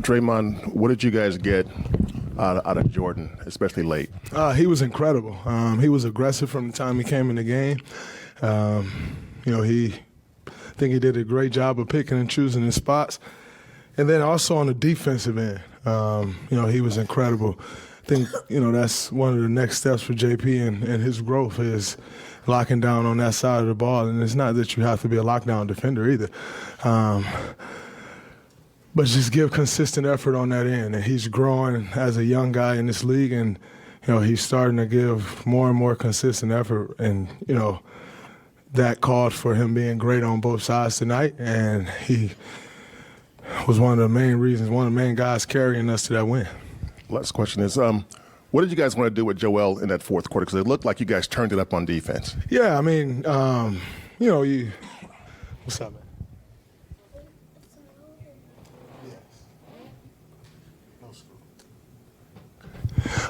Draymond, what did you guys get out of Jordan, especially late? He was incredible. He was aggressive from the time he came in the game. I think he did a great job of picking and choosing his spots. And then also on the defensive end, he was incredible. I think, that's one of the next steps for JP and his growth is locking down on that side of the ball. And it's not that you have to be a lockdown defender either. But just give consistent effort on that end. And he's growing as a young guy in this league, and, he's starting to give more and more consistent effort. And, that called for him being great on both sides tonight. And he was one of the main reasons, one of the main guys carrying us to that win. Last question is, what did you guys want to do with Joel in that fourth quarter? Because it looked like you guys turned it up on defense. Yeah, what's up,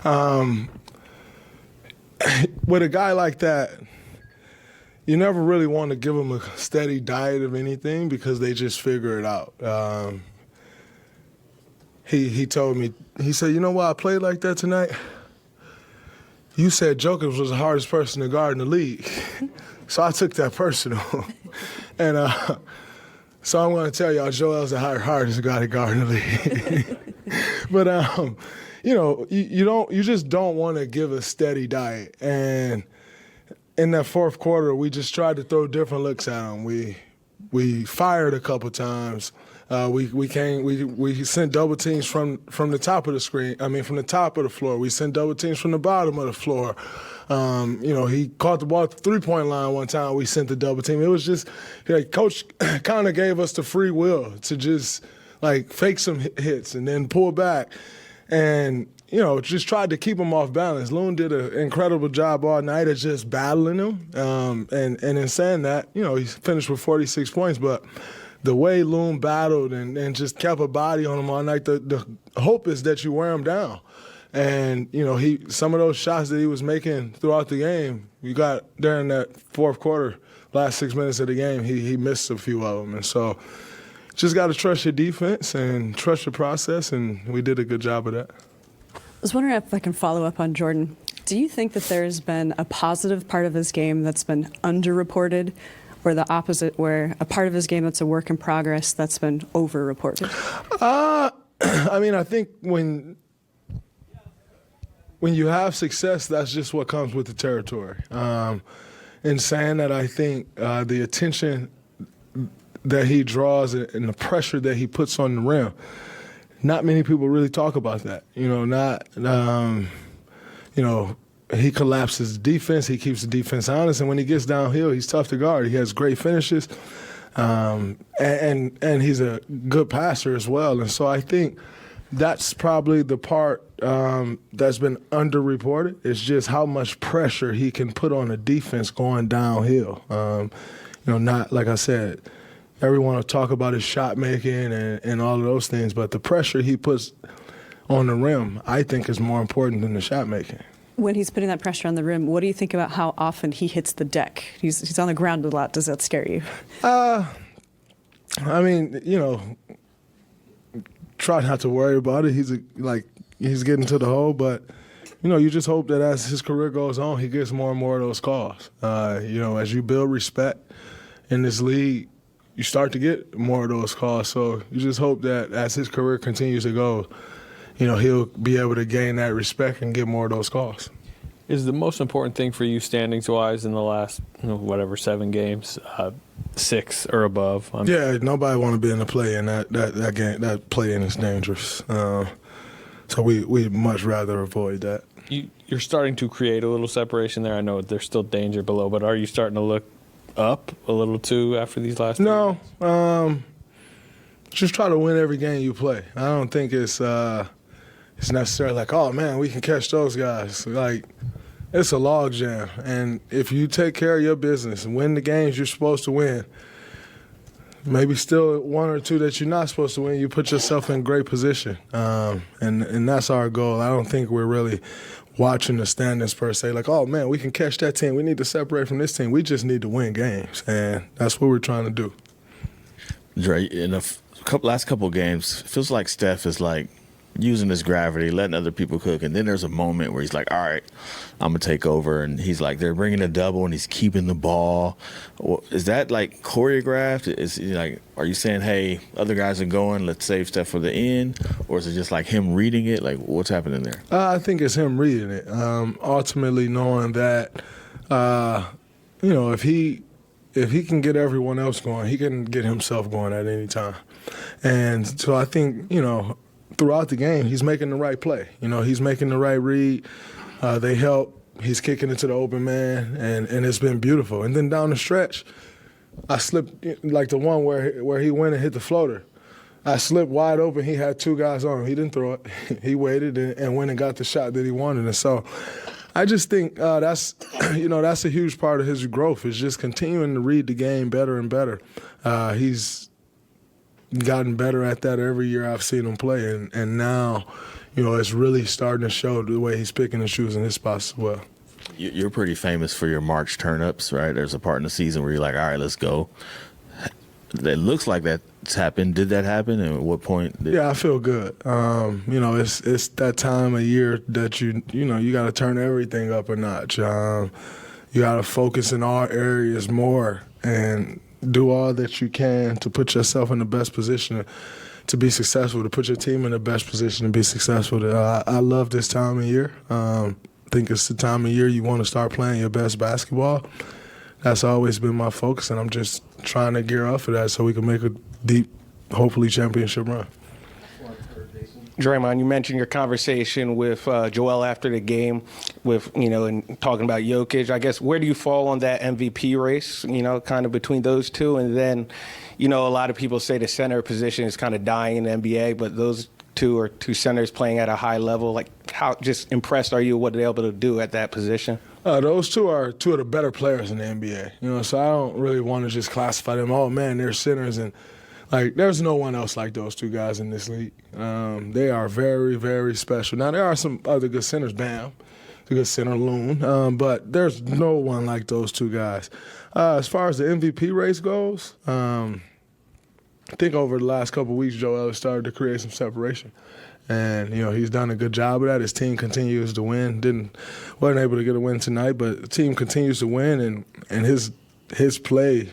man? With a guy like that, you never really want to give them a steady diet of anything because they just figure it out. He told me, he said, you know why I played like that tonight? You said Jokic was the hardest person to guard in the league. So I took that personal. And so I'm going to tell y'all, Joel's the hardest guy to guard in the league. But, you just don't want to give a steady diet. And in that fourth quarter, we just tried to throw different looks at him. We fired a couple times. We sent double teams from the top of the screen. From the top of the floor. We sent double teams from the bottom of the floor. He caught the ball at the three-point line one time. We sent the double team. It was just Coach kind of gave us the free will to just fake some hits and then pull back, and just tried to keep him off balance. Loon did an incredible job all night of just battling him, and in saying that, he finished with 46 points, but the way Loon battled and just kept a body on him all night, the hope is that you wear him down. And, some of those shots that he was making throughout the game, you got during that fourth quarter, last 6 minutes of the game, he missed a few of them. And so just got to trust your defense and trust your process, and we did a good job of that. I was wondering if I can follow up on Jordan. Do you think that there's been a positive part of his game that's been underreported, or the opposite, where a part of his game that's a work in progress that's been overreported? I think when you have success, that's just what comes with the territory. In saying that, I think the attention that he draws and the pressure that he puts on the rim, not many people really talk about that. He collapses the defense. He keeps the defense honest, and when he gets downhill, he's tough to guard. He has great finishes, and he's a good passer as well. And so I think that's probably the part that's been underreported. It's just how much pressure he can put on a defense going downhill. Not like I said, everyone will talk about his shot making and all of those things, but the pressure he puts on the rim, I think, is more important than the shot making. When he's putting that pressure on the rim, what do you think about how often he hits the deck? He's on the ground a lot. Does that scare you? Try not to worry about it. He's getting to the hole, but you just hope that as his career goes on, he gets more and more of those calls. As you build respect in this league, you start to get more of those calls. So you just hope that as his career continues to go, he'll be able to gain that respect and get more of those calls. Is the most important thing for you standings-wise in the last, 7 games, 6 or above? Yeah, nobody want to be in the play-in. That game, that play-in is dangerous. So we'd much rather avoid that. You're starting to create a little separation there. I know there's still danger below, but are you starting to look up a little too after these last 3 No. Just try to win every game you play. I don't think it's necessarily oh, man, we can catch those guys. It's a log jam. And if you take care of your business and win the games you're supposed to win, maybe still 1 or 2 that you're not supposed to win, you put yourself in great position. And that's our goal. I don't think we're really watching the standings per se, oh, man, we can catch that team. We need to separate from this team. We just need to win games, and that's what we're trying to do. Dre, in last couple of games, it feels like Steph is like using his gravity, letting other people cook, and then there's a moment where he's like, all right, I'm gonna take over, and he's like, they're bringing a double and he's keeping the ball. Is that like choreographed? Is like, are you saying, hey, other guys are going, let's save Steph for the end, or is it just like him reading it? Like, what's happening there? I think it's him reading it. Ultimately knowing that, if he can get everyone else going, he can get himself going at any time. And so I think, throughout the game, he's making the right play. He's making the right read. They help. He's kicking it to the open man, and it's been beautiful. And then down the stretch, I slipped, like the one where he went and hit the floater. I slipped wide open. He had two guys on him. He didn't throw it. He waited and went and got the shot that he wanted. And so I just think that's a huge part of his growth, is just continuing to read the game better and better. He's gotten better at that every year I've seen him play, and now, it's really starting to show the way he's picking and choosing his spots as well. You're pretty famous for your March turn-ups, right? There's a part in the season where you're like, all right, let's go. It looks like that's happened. Did that happen, and at what point? Yeah, I feel good. It's that time of year that you got to turn everything up a notch. You got to focus in all areas more and do all that you can to put yourself in the best position to be successful, to put your team in the best position to be successful. I love this time of year. I think it's the time of year you want to start playing your best basketball. That's always been my focus, and I'm just trying to gear up for that so we can make a deep, hopefully, championship run. Draymond, you mentioned your conversation with Joel after the game with, and talking about Jokic. I guess, where do you fall on that MVP race, kind of between those two? And then, a lot of people say the center position is kind of dying in the NBA, but those two are two centers playing at a high level. Like, how just impressed are you with what they're able to do at that position? Those two are two of the better players in the NBA, so I don't really want to just classify them, oh, man, they're centers, and there's no one else like those two guys in this league. They are very, very special. Now, there are some other good centers, Bam, a good center, Loon, but there's no one like those two guys. As far as the MVP race goes, I think over the last couple of weeks, Joel has started to create some separation. And, he's done a good job of that. His team continues to win. Wasn't able to get a win tonight, but the team continues to win, and his play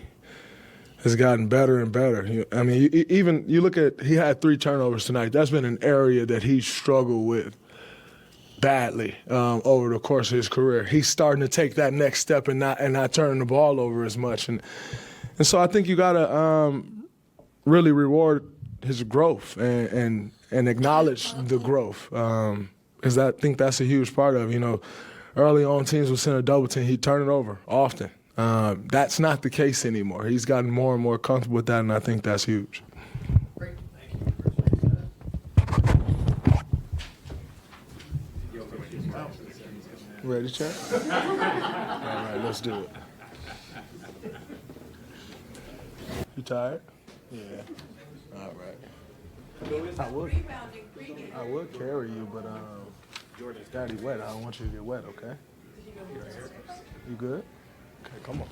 has gotten better and better. You look at, he had 3 turnovers tonight. That's been an area that he struggled with badly over the course of his career. He's starting to take that next step and not turning the ball over as much. And so I think you got to really reward his growth and acknowledge the growth, because I think that's a huge part of it. Early on, teams would send a double team, he'd turn it over often. That's not the case anymore. He's gotten more and more comfortable with that, and I think that's huge. Great. Thank you. Ready, chat? All right, let's do it. You tired? Yeah. All right. I would carry you, but Jordan's daddy wet. I don't want you to get wet, okay? You good? Okay, come on.